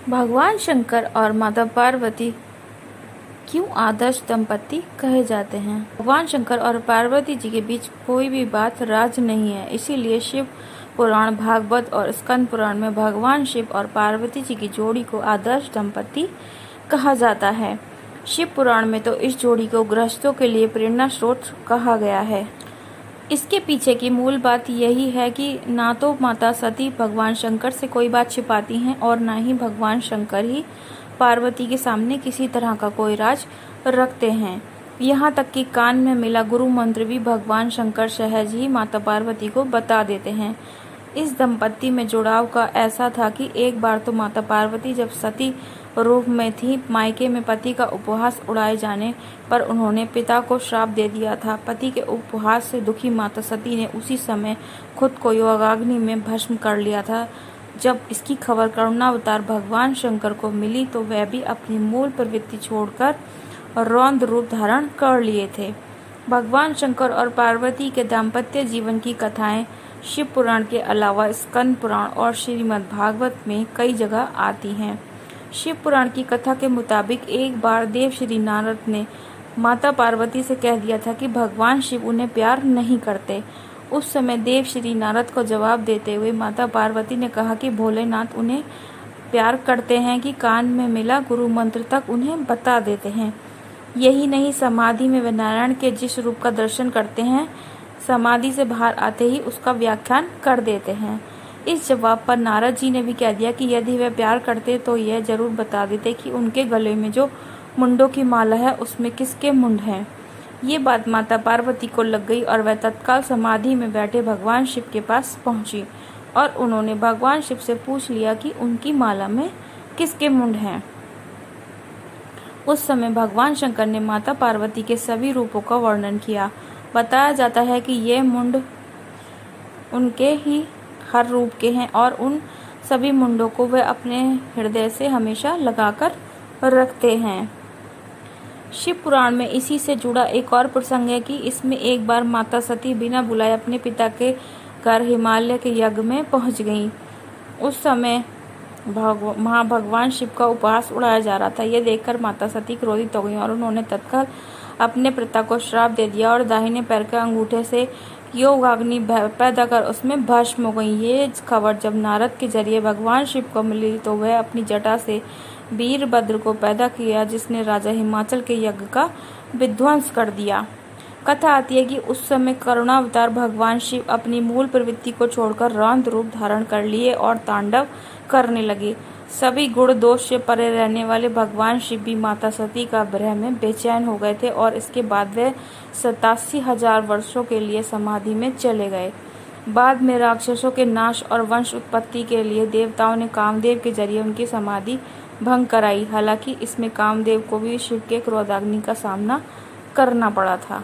भगवान शंकर और माता पार्वती क्यों आदर्श दंपति कहे जाते हैं? भगवान शंकर और पार्वती जी के बीच कोई भी बात राज नहीं है, इसीलिए शिव पुराण, भागवत और स्कंद पुराण में भगवान शिव और पार्वती जी की जोड़ी को आदर्श दंपति कहा जाता है। शिव पुराण में तो इस जोड़ी को गृहस्थों के लिए प्रेरणा स्रोत कहा गया है। इसके पीछे की मूल बात यही है कि ना तो माता सती भगवान शंकर से कोई बात छिपाती हैं और ना ही भगवान शंकर ही पार्वती के सामने किसी तरह का कोई राज रखते हैं। यहाँ तक कि कान में मिला गुरु मंत्र भी भगवान शंकर सहज ही माता पार्वती को बता देते हैं। इस दंपति में जुड़ाव का ऐसा था कि एक बार तो माता पार्वती जब सती रूप में थी, मायके में पति का उपहास उड़ाए जाने पर उन्होंने पिता को श्राप दे दिया था। पति के उपहास से दुखी माता सती ने उसी समय खुद को योगाग्नि में भस्म कर लिया था। जब इसकी खबर करुणावतार भगवान शंकर को मिली तो वह भी अपनी मूल प्रवृत्ति छोड़कर रौद्र रूप धारण कर लिए थे। भगवान शंकर और पार्वती के दाम्पत्य जीवन की कथाएं शिव पुराण के अलावा स्कंद पुराण और श्रीमद् भागवत में कई जगह आती हैं। शिव पुराण की कथा के मुताबिक एक बार देव श्री नारद ने माता पार्वती से कह दिया था कि भगवान शिव उन्हें प्यार नहीं करते। उस समय देव श्री नारद को जवाब देते हुए माता पार्वती ने कहा कि भोलेनाथ उन्हें प्यार करते हैं कि कान में मिला गुरु मंत्र तक उन्हें बता देते हैं। यही नहीं, समाधि में वे नारायण के जिस रूप का दर्शन करते हैं, समाधि से बाहर आते ही उसका व्याख्यान कर देते हैं। इस जवाब पर नारद जी ने भी कह दिया कि यदि वे प्यार करते तो यह जरूर बता देते कि उनके गले में जो मुंडों की माला है उसमें किसके मुंड हैं। ये बात माता पार्वती को लग गई और वह तत्काल समाधि में बैठे भगवान शिव के पास पहुंची और उन्होंने भगवान शिव से पूछ लिया कि उनकी माला में किसके मुंड हैं। उस समय भगवान शंकर ने माता पार्वती के सभी रूपों का वर्णन किया। बताया जाता है कि ये मुंड उनके ही हर रूप के हैं और उन सभी मुंडों को वे अपने हृदय से हमेशा लगाकर रखते हैं। शिव पुराण में इसी से जुड़ा एक और प्रसंग है कि इसमें एक बार माता सती बिना बुलाए अपने पिता के घर हिमालय के यज्ञ में पहुंच गईं। उस समय वहाँ भगवान शिव का उपहास उड़ाया जा रहा था। यह देखकर माता सती क्रोधित हो गई और उन्होंने तत्काल अपने पिता को श्राप दे दिया और दाहिने पैर के अंगूठे से योगाग्नि पैदा कर उसमें भस्म हो गई। ये खबर जब नारद के जरिए भगवान शिव को मिली तो वह अपनी जटा से वीरभद्र को पैदा किया, जिसने राजा हिमाचल के यज्ञ का विध्वंस कर दिया। कथा आती है कि उस समय करुणावतार भगवान शिव अपनी मूल प्रवृत्ति को छोड़कर रौद्र रूप धारण कर लिए और तांडव करने लगे। सभी गुण दोष से परे रहने वाले भगवान शिव भी माता सती का विरह में बेचैन हो गए थे और इसके बाद वे 87,000 वर्षों के लिए समाधि में चले गए। बाद में राक्षसों के नाश और वंश उत्पत्ति के लिए देवताओं ने कामदेव के जरिए उनकी समाधि भंग कराई। हालांकि इसमें कामदेव को भी शिव के क्रोधाग्नि का सामना करना पड़ा था।